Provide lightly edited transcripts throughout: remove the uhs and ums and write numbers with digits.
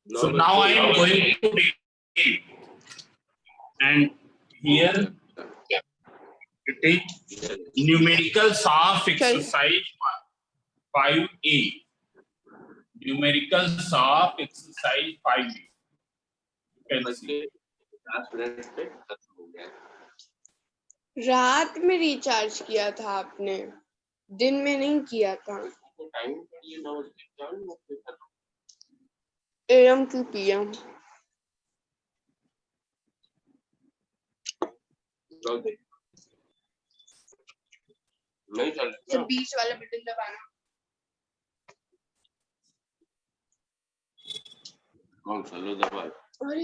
So now I am going to begin, and here it is numericals of exercise 5A. Numericals of exercise 5A. You can see. रात में recharge किया था आपने, दिन में नहीं किया था। AM की PM। तो बीच वाला बटन दबाना। कौन सा लो दबा? अरे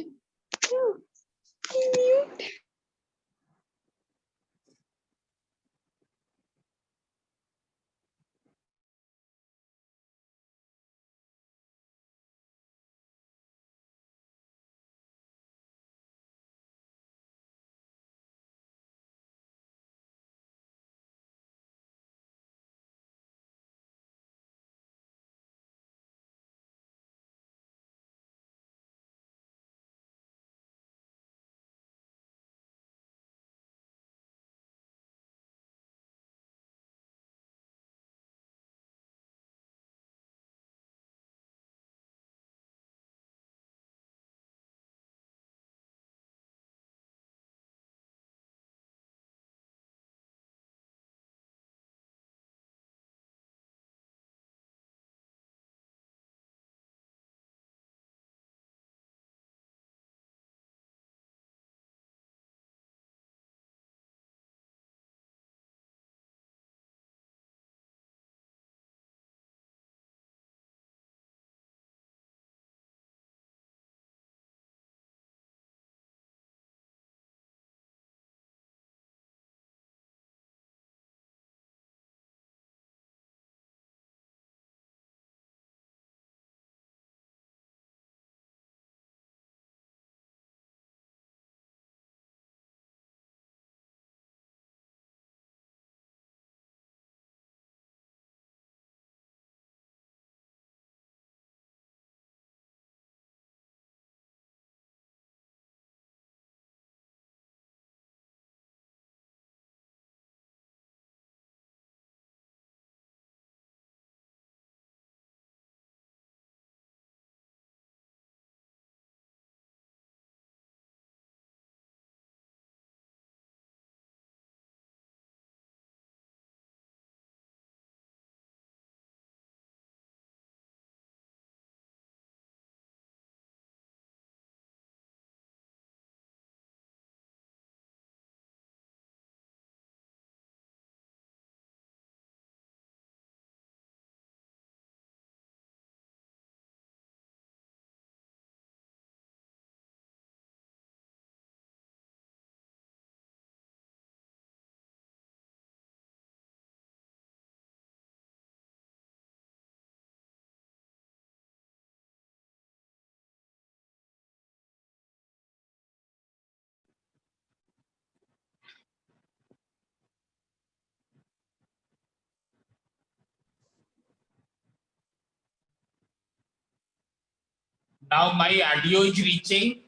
Now my audio is reaching.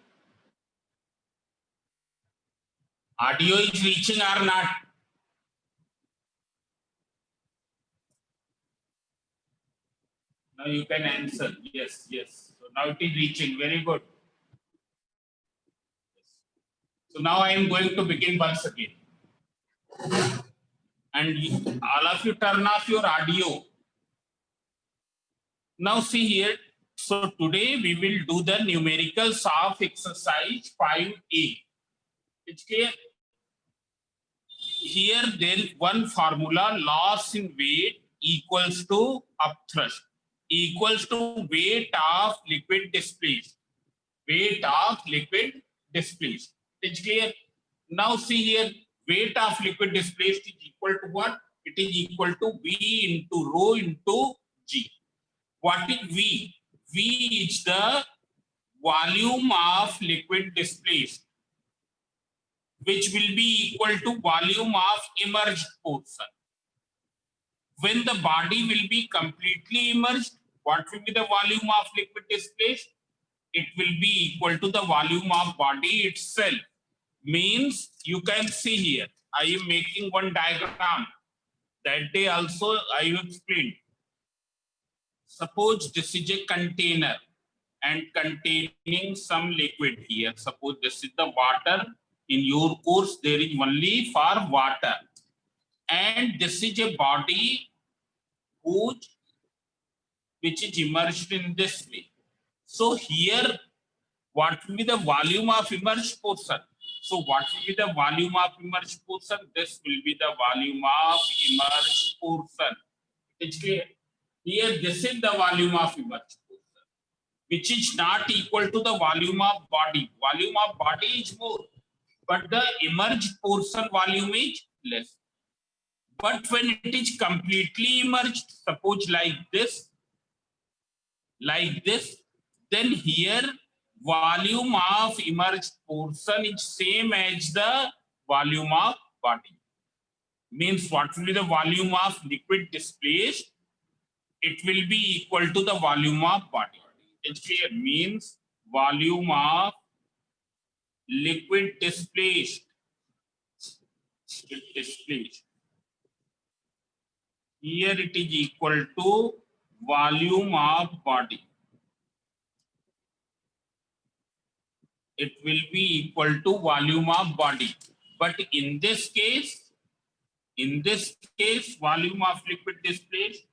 Audio is reaching or not? Now you can answer. Yes, yes. So now it is reaching. Very good. So now I am going to begin once again. And all of you turn off your audio. Now see here. So today we will do the numericals of exercise 5A. It's clear? Here there is one formula, loss in weight equals to upthrust equals to weight of liquid displaced. Weight of liquid displaced. It's clear? Now see here, weight of liquid displaced is equal to what? It is equal to V into rho into G. What is V? V is the volume of liquid displaced, which will be equal to volume of immersed portion. When the body will be completely immersed, what will be the volume of liquid displaced? it will be equal to the volume of body itself. Means you can see here, I am making one diagram. That day also I explained. Suppose this is a container and containing some liquid here. Suppose this is the water. In your course, there is only for water. And this is a body which is immersed in this way. So here, what will be the volume of immersed portion? So what will be the volume of immersed portion? This will be the volume of immersed portion. It's clear. Here, this is the volume of immersed portion, which is not equal to the volume of body. Volume of body is more, but the immersed portion volume is less. But when it is completely immersed, suppose like this, then here volume of immersed portion is same as the volume of body. Means what will be the volume of liquid displaced? It will be equal to the volume of body. It's clear. Means volume of liquid displaced. Here it is equal to volume of body. It will be equal to volume of body. But in this case, volume of liquid displaced,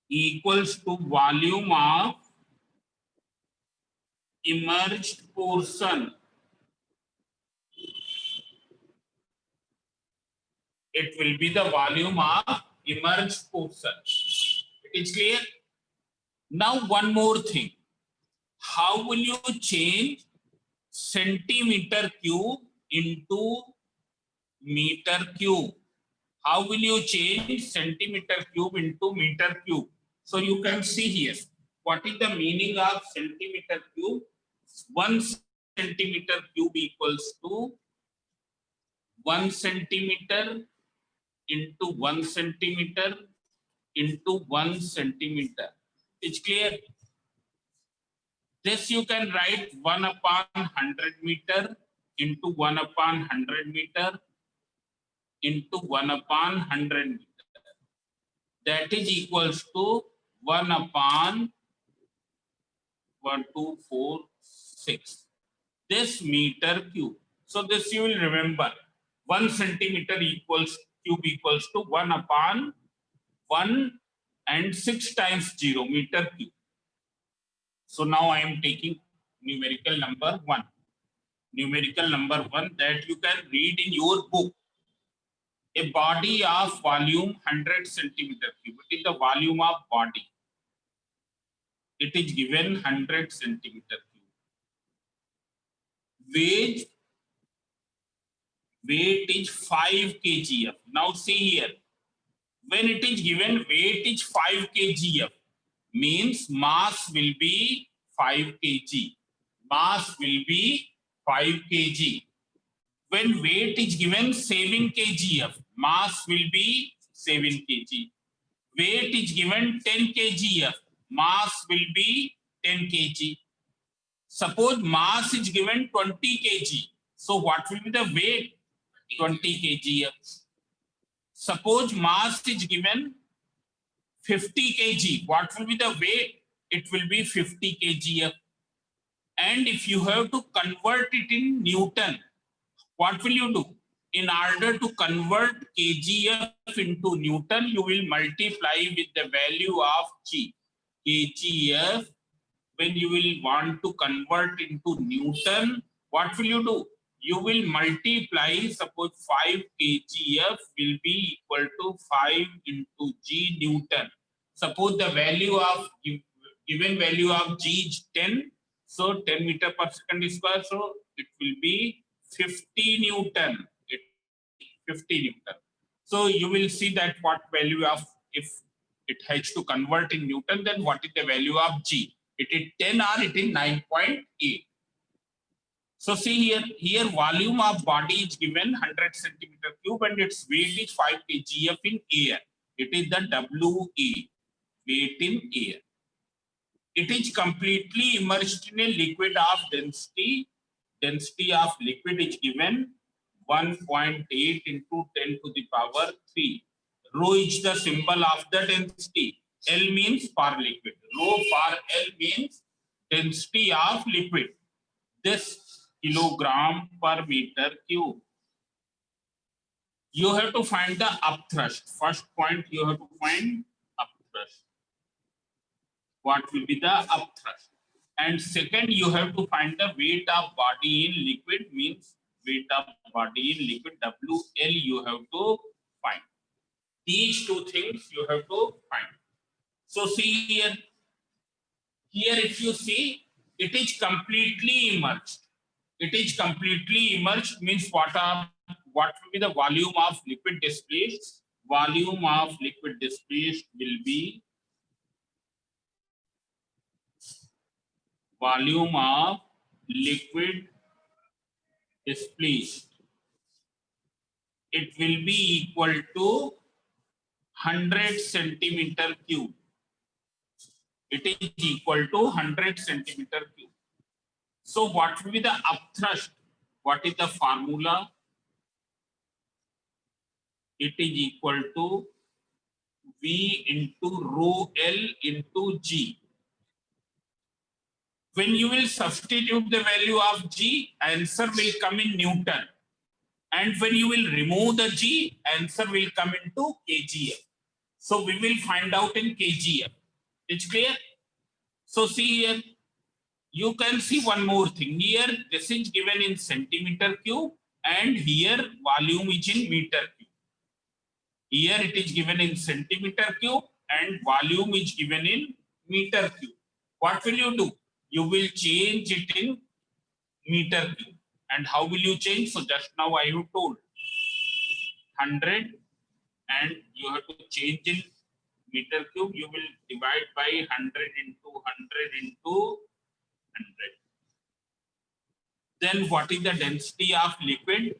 equals to volume of immersed portion. It will be the volume of immersed portion. It is clear? Now one more thing. How will you change centimeter cube into meter cube? How will you change centimeter cube into meter cube? So you can see here. What is the meaning of centimeter cube? 1 centimeter cube equals to 1 centimeter into 1 centimeter into 1 centimeter. It's clear? This you can write 1 upon 100 meter into 1 upon 100 meter into 1 upon 100 meter. That is equals to 1 upon 1, 2, 4, 6. This meter cube. So this you will remember. 1 centimeter cube equals to 1 upon 1 and 6 times 0 meter cube. So now I am taking numerical number 1. Numerical number 1 that you can read in your book. A body of volume 100 centimeter cube. It is the volume of body. It is given 100 centimeter cube. Weight is 5 kgf. Now see here. When it is given weight is 5 kgf, means mass will be 5 kg. Mass will be 5 kg. When weight is given 7 kgf, mass will be 7 kg. Weight is given 10 kgf, mass will be 10 kg. Suppose mass is given 20 kg. So what will be the weight? 20 kgf. Suppose mass is given 50 kg. What will be the weight? It will be 50 kgf. And if you have to convert it in Newton, what will you do? In order to convert kgf into Newton, you will multiply with the value of G. Kgf, when you will want to convert into Newton, what will you do? You will multiply, suppose 5 kgf will be equal to 5 into G Newton. Suppose the value of given value of G is 10, so 10 meter per second square, so it will be 50 Newton. 50 Newton. So you will see that what value of, if it has to convert in Newton, then what is the value of G? It is 10 or it is 9.8. So see here volume of body is given 100 centimeter cube and its weight is 5 kgf in air. It is the WA, weight in air. It is completely immersed in a liquid of density. Density of liquid is given 1.8 into 10 to the power 3. Rho is the symbol of the density. L means for liquid. Rho for L means density of liquid. This kilogram per meter cube. You have to find the upthrust. First point you have to find upthrust. What will be the upthrust? And second, you have to find the weight of body in liquid, means weight of body in liquid, WL you have to find. These two things you have to find. So see here if you see, it is completely immersed. It is completely immersed means what will be the volume of liquid displaced? Volume of liquid displaced will be volume of liquid displaced. It will be equal to 100 centimeter cube. It is equal to 100 centimeter cube. So what will be the upthrust? What is the formula? It is equal to V into rho L into G. When you will substitute the value of G, answer will come in Newton. And when you will remove the G, answer will come into kgf. So we will find out in kgf. It's clear? So see here, you can see one more thing. Here, this is given in centimeter cube, and here volume is in meter cube. Here it is given in centimeter cube, and volume is given in meter cube. What will you do? You will change it in meter cube. And how will you change? So just now I have told 100, and you have to change in meter cube. You will divide by 100 into 100 into 100. Then what is the density of liquid?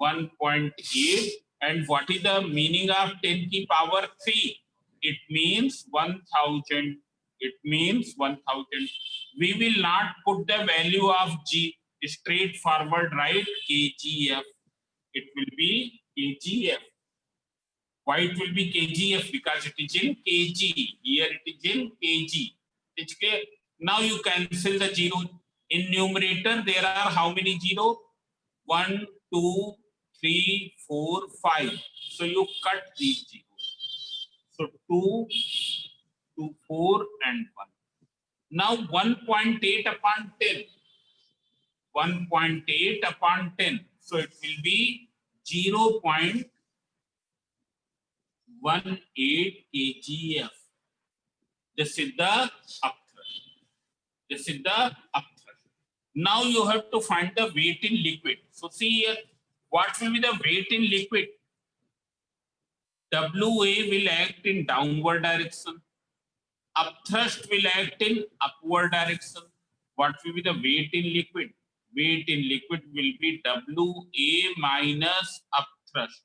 1.8. And what is the meaning of 10 to the power 3? It means 1000. It means 1000. We will not put the value of G straightforward, right? kgf. It will be kgf. Why it will be kgf? Because it is in kg. Here it is in kg. It's clear? Now you cancel the zero. In numerator, there are how many zero? 1, 2, 3, 4, 5. So you cut these zeros. So 2, 2, 4, and 1. Now 1.8 upon 10. 1.8 upon 10. So it will be 0.18 kgf. This is the upthrust. This is the upthrust. Now you have to find the weight in liquid. So see here, what will be the weight in liquid? WA will act in downward direction. Upthrust will act in upward direction. What will be the weight in liquid? Weight in liquid will be WA minus upthrust.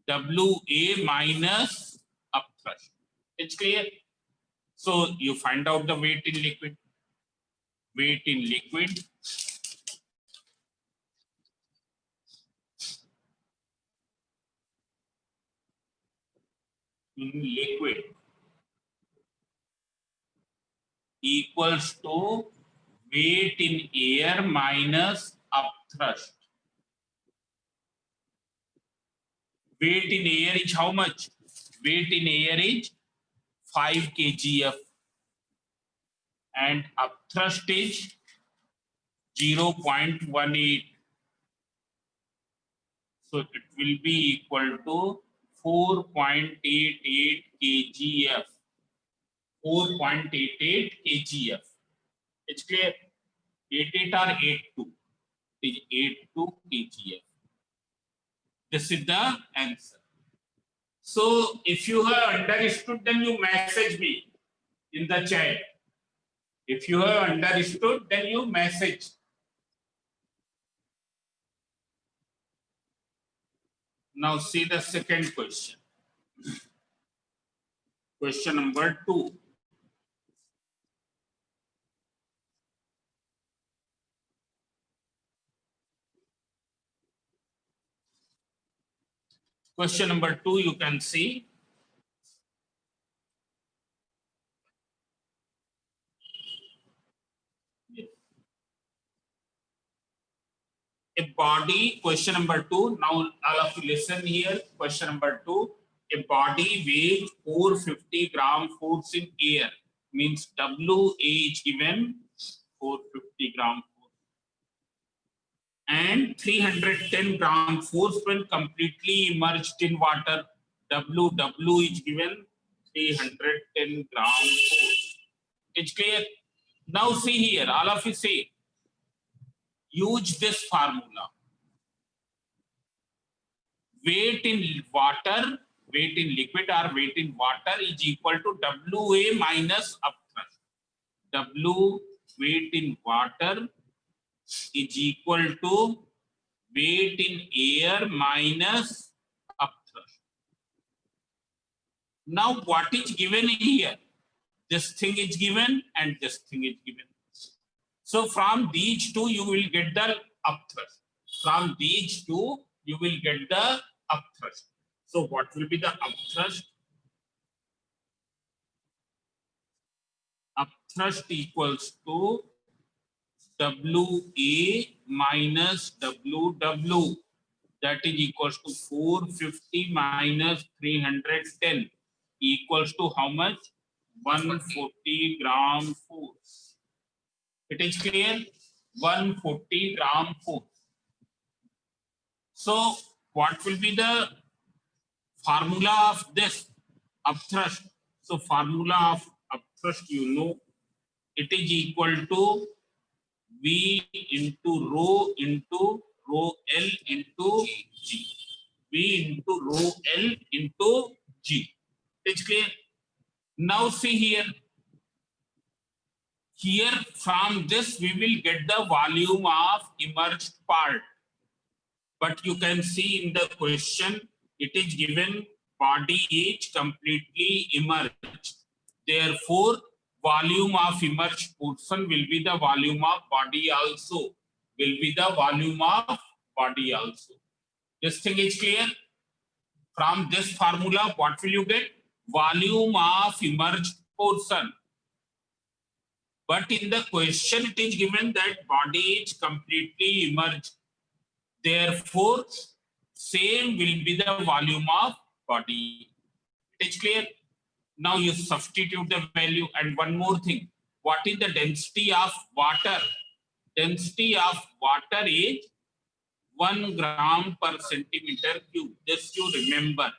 WA minus upthrust. It's clear? So you find out the weight in liquid. Weight in liquid. In liquid equals to weight in air minus upthrust. Weight in air is how much? Weight in air is 5 kgf. And upthrust is 0.18. So it will be equal to 4.88 kgf. 4.88 kgf. It's clear? 88 or 82? It is 82 kgf. This is the answer. So if you have understood, then you message me in the chat. If you have understood, then you message. Now see the second question. Question number 2. Question number 2, you can see. A body, question number 2. Now all of you listen here. Question number 2. A body weighs 450 gram force in air. Means WA is given 450 gram force. And 310 gram force when completely immersed in water. W is given 310 gram force. It's clear? Now see here, all of you say, use this formula. Weight in water, weight in liquid or weight in water is equal to WA minus upthrust. W weight in water is equal to weight in air minus upthrust. Now what is given here? This thing is given and this thing is given. So from these two you will get the upthrust. From these two you will get the upthrust. So what will be the upthrust? Upthrust equals to WA minus WW. That is equals to 450 minus 310 equals to how much? 140 gram force. It is clear? 140 gram force. So what will be the formula of this upthrust? So formula of upthrust, you know, it is equal to V into rho L into G. V into rho L into G. It's clear? Now see here. Here from this we will get the volume of immersed part. But you can see in the question, it is given body is completely immersed. Therefore, volume of immersed portion will be the volume of body also. Will be the volume of body also. This thing is clear? From this formula, what will you get? Volume of immersed portion. But in the question, it is given that body is completely immersed. Therefore, same will be the volume of body. It is clear? Now you substitute the value. And one more thing. What is the density of water? Density of water is 1 gram per centimeter cube. This you remember.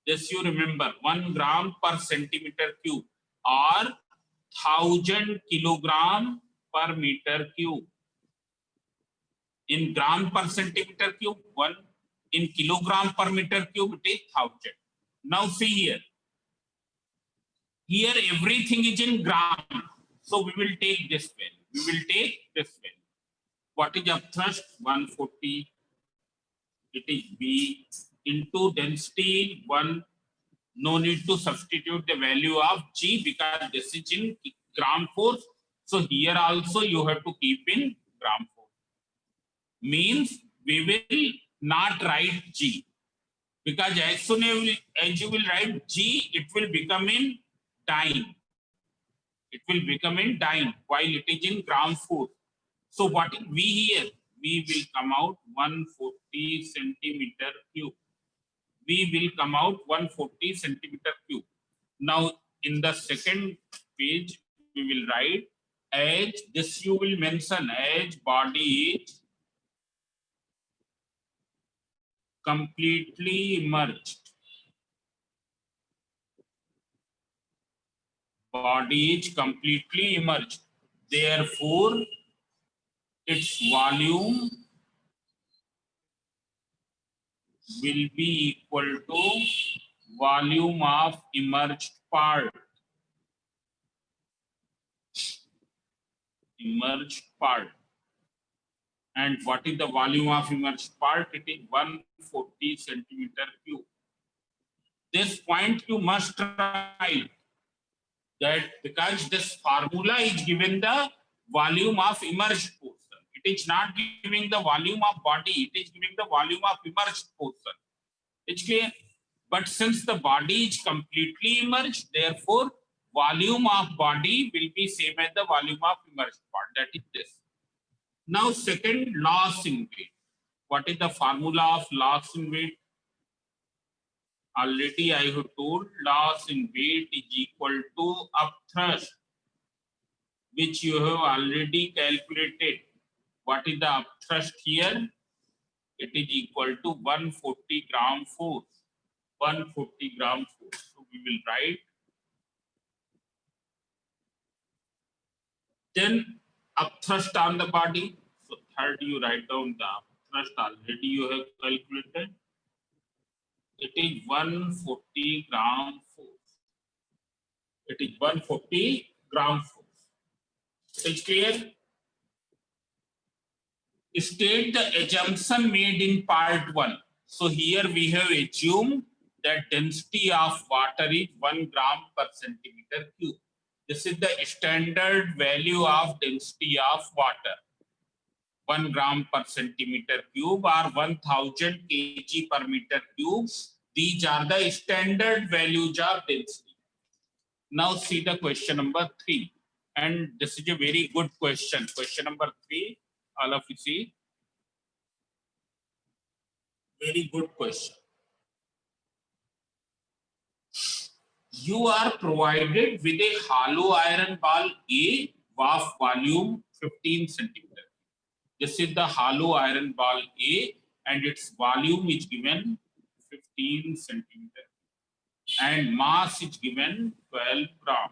This you remember. 1 gram per centimeter cube or 1000 kilogram per meter cube. In gram per centimeter cube, 1. In kilogram per meter cube, it is 1000. Now see here. Here everything is in gram. So we will take this value. We will take this value. What is upthrust? 140. It is B into density 1. No need to substitute the value of G because this is in gram force. So here also you have to keep in gram force. Means we will not write G because as soon as you will write G, it will become in dyne. It will become in dyne while it is in gram force. So what is V here? V will come out 140 centimeter cube. V will come out 140 centimeter cube. Now in the second page, we will write as this you will mention as body is completely immersed. Body is completely immersed. Therefore, its volume will be equal to volume of immersed part. Immersed part. And what is the volume of immersed part? It is 140 centimeter cube. This point you must write that because this formula is given the volume of immersed portion. It is not giving the volume of body, it is giving the volume of immersed portion. It's clear? But since the body is completely immersed, therefore volume of body will be same as the volume of immersed part. That is this. Now second, loss in weight. What is the formula of loss in weight? Already I have told loss in weight is equal to upthrust, which you have already calculated. What is the upthrust here? It is equal to 140 gram force. 140 gram force. So we will write. Then upthrust on the body. So third, you write down the upthrust already you have calculated. It is 140 gram force. It is 140 gram force. It is clear? State the assumption made in part 1. So here we have assumed that density of water is 1 gram per centimeter cube. This is the standard value of density of water. 1 gram per centimeter cube or 1000 kg per meter cube. These are the standard values of density. Now see the question number 3. And this is a very good question. Question number 3, all of you see. Very good question. You are provided with a hollow iron ball A of volume 15 centimeter. This is the hollow iron ball A and its volume is given 15 centimeter and mass is given 12 gram.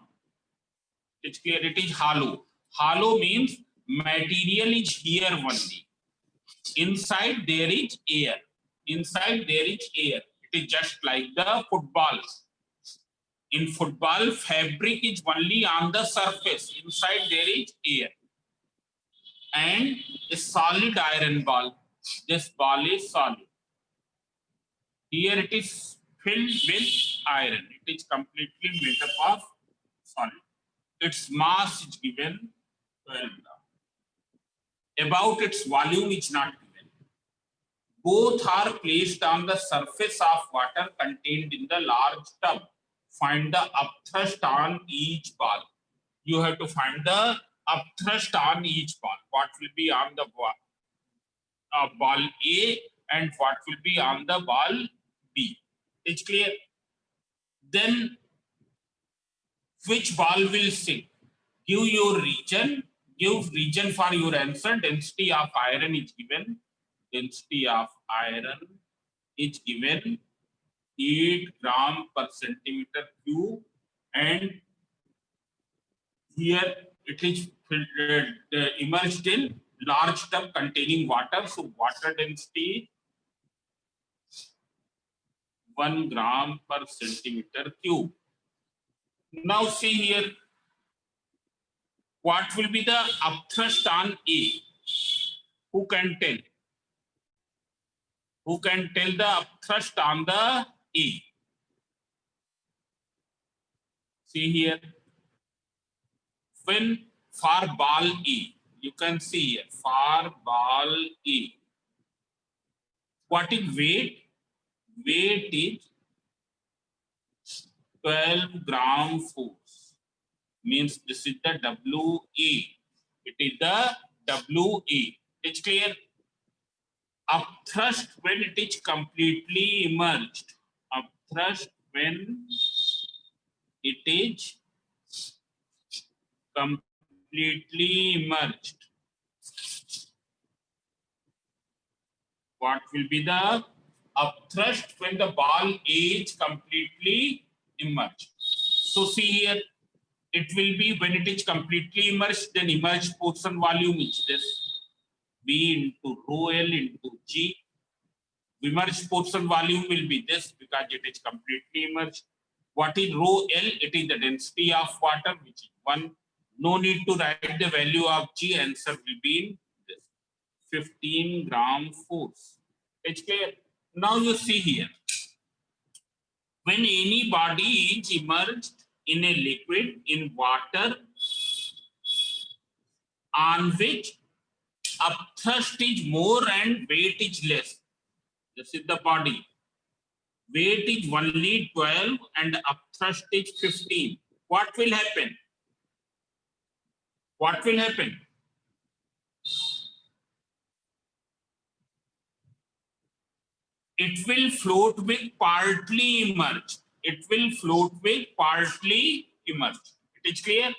It's clear, it is hollow. Hollow means material is here only. Inside there is air. Inside there is air. It is just like the football. In football, fabric is only on the surface. Inside there is air. And a solid iron ball. This ball is solid. Here it is filled with iron. It is completely made up of solid. Its mass is given 12 gram. About its volume is not given. Both are placed on the surface of water contained in the large tub. Find the upthrust on each ball. You have to find the upthrust on each ball. What will be on the ball A and what will be on the ball B. It's clear? Then which ball will sink? Give your region. Give region for your answer. Density of iron is given. Density of iron is given 8 gram per centimeter cube, and here it is immersed in large tub containing water. So water density 1 gram per centimeter cube. Now see here, what will be the upthrust on A? Who can tell? Who can tell the upthrust on the A? See here, when for ball A, you can see here, for ball A, what is weight? Weight is 12 gram force. Means this is the WA. It is the WA. It's clear? Upthrust when it is completely immersed. Upthrust when it is completely immersed. What will be the upthrust when the ball is completely immersed? So see here, it will be when it is completely immersed, then immersed portion volume is this. B into rho L into G. Immersed portion volume will be this because it is completely immersed. What is rho L? It is the density of water, which is 1. No need to write the value of G. Answer will be in this. 15 gram force. It's clear. Now you see here, when any body is immersed in a liquid in water on which upthrust is more and weight is less. This is the body. Weight is only 12 and upthrust is 15. What will happen? What will happen? It will float with partly immersed. It will float with partly immersed. It is clear?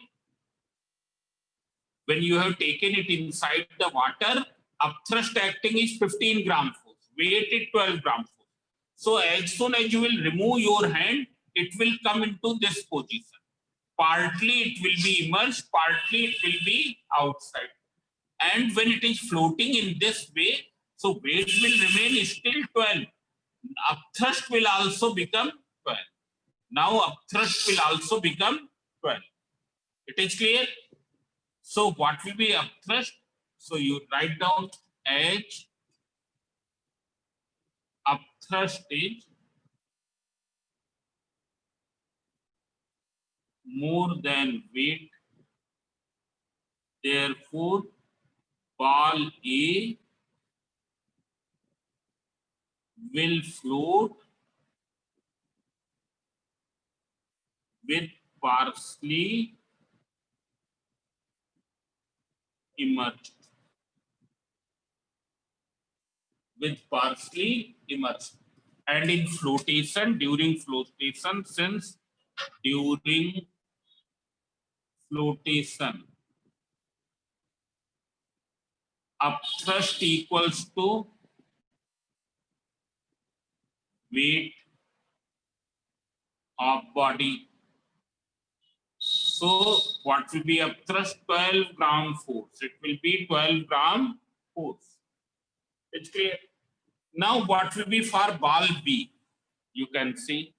When you have taken it inside the water, upthrust acting is 15 gram force, weight is 12 gram force. So as soon as you will remove your hand, it will come into this position. Partly it will be immersed, partly it will be outside. And when it is floating in this way, so weight will remain still 12. Upthrust will also become 12. Now upthrust will also become 12. It is clear? So what will be upthrust? So you write down H upthrust is more than weight. Therefore, ball A will float with partially immersed. With partially immersed. And in flotation, during flotation, since during flotation, upthrust equals to weight of body. So what will be upthrust? 12 gram force. It will be 12 gram force. It's clear. Now what will be for ball B? You can see.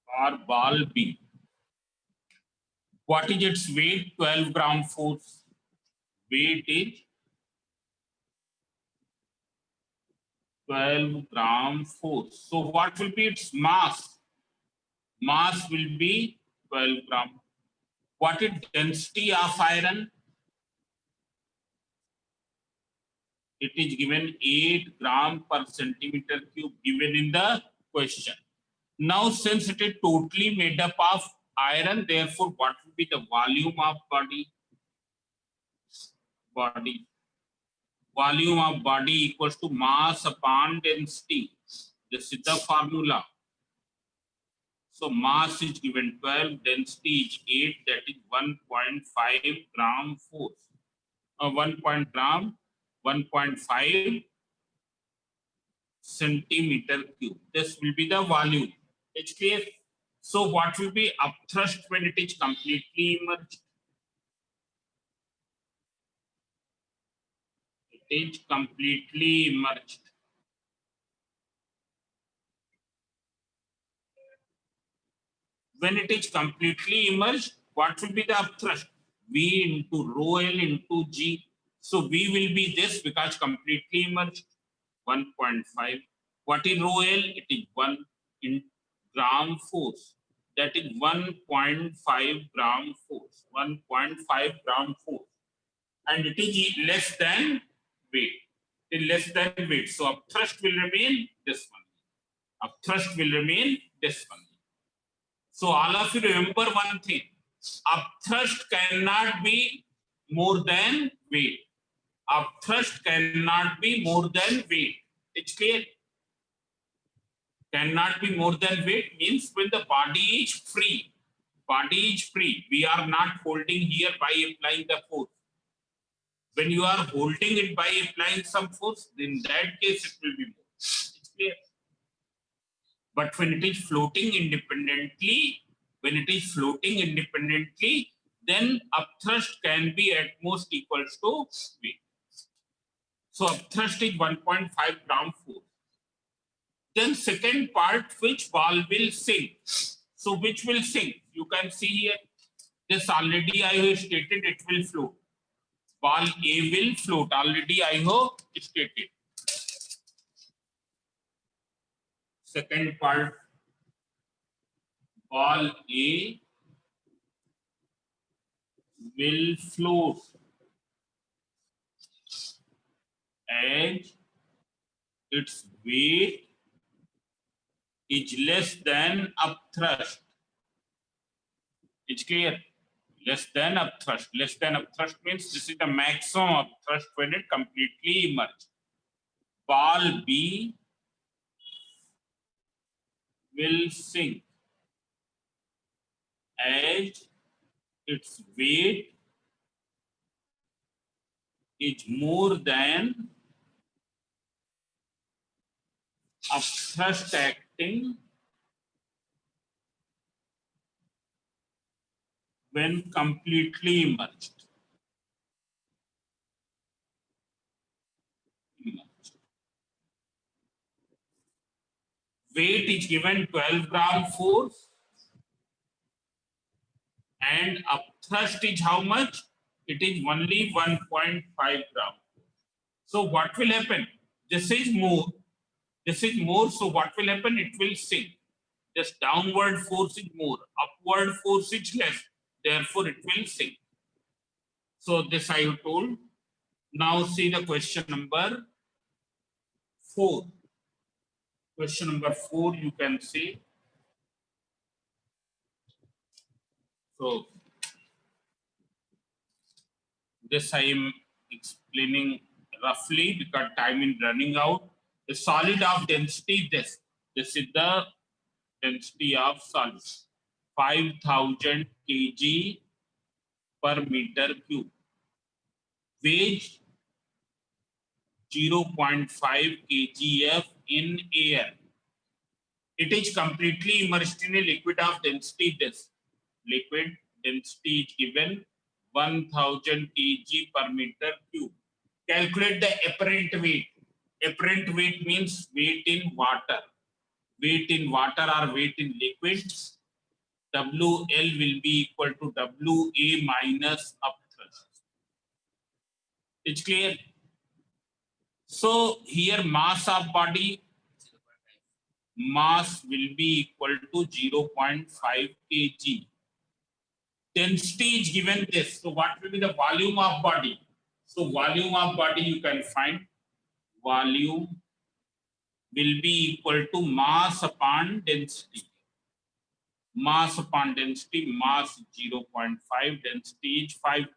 For ball B. What is its weight? 12 gram force. Weight is 12 gram force. So what will be its mass? Mass will be 12 gram. What is density of iron? It is given 8 gram per centimeter cube given in the question. Now since it is totally made up of iron, therefore what will be the volume of body? Volume of body equals to mass upon density. This is the formula. So mass is given 12, density is 8, that is 1.5 gram force. 1.5 centimeter cube. This will be the volume. It's clear? So what will be upthrust when it is completely immersed? It is completely immersed. When it is completely immersed, what will be the upthrust? V into rho L into G. So V will be this because completely immersed. 1.5. What is rho L? It is 1 in gram force. That is 1.5 gram force. 1.5 gram force. And it is less than weight. It is less than weight. So upthrust will remain this one. Upthrust will remain this one. So all of you remember one thing. Upthrust cannot be more than weight. Upthrust cannot be more than weight. It's clear? Cannot be more than weight means when the body is free. Body is free. We are not holding here by applying the force. When you are holding it by applying some force, in that case it will be more. It's clear? But when it is floating independently, then upthrust can be at most equals to weight. So upthrust is 1.5 gram force. Then second part, which ball will sink? So which will sink? You can see here. This already I have stated it will float. Ball A will float. Already I have stated. Second part, ball A will float as its weight is less than upthrust. It's clear? Less than upthrust. Less than upthrust means this is the maximum upthrust when it completely emerges. Ball B will sink as its weight is more than upthrust acting when completely immersed. Weight is given 12 gram force and upthrust is how much? It is only 1.5 gram. So what will happen? This is more. This is more. So what will happen? It will sink. This downward force is more. Upward force is less. Therefore, it will sink. So this I have told. Now see the question number 4. Question number 4 you can see. So this I am explaining roughly because time is running out. The solid of density, this is the density of solid, 5000 kg per meter cube. Weight 0.5 kgf in air. It is completely immersed in a liquid of density this. Liquid density is given 1000 kg per meter cube. Calculate the apparent weight. Apparent weight means weight in water. Weight in water or weight in liquids. WL will be equal to WA minus upthrust. It's clear? So here mass of body, mass will be equal to 0.5 kg. Density is given this. So what will be the volume of body? So volume of body you can find. Volume will be equal to mass upon density. Mass upon density, mass 0.5, density is 5000.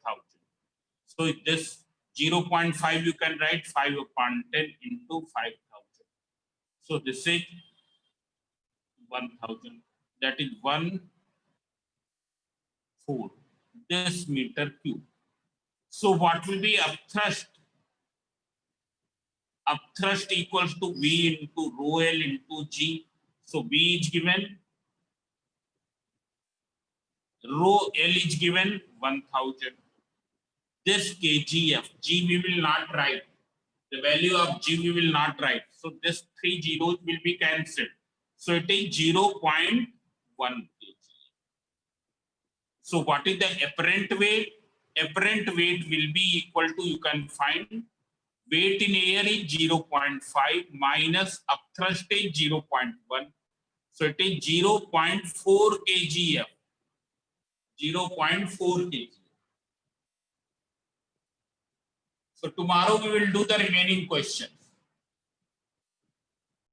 So this 0.5 you can write 5 upon 10 into 5000. So this is 1000. That is 1/4 this meter cube. So what will be upthrust? Upthrust equals to V into rho L into G. So V is given. Rho L is given 1000. This kgf, G we will not write. The value of G we will not write. So this 3 zeros will be cancelled. So it is 0.1 kg. So what is the apparent weight? Apparent weight will be equal to, you can find, weight in air is 0.5 minus upthrust is 0.1. So it is 0.4 kgf. 0.4 kg. So tomorrow we will do the remaining question.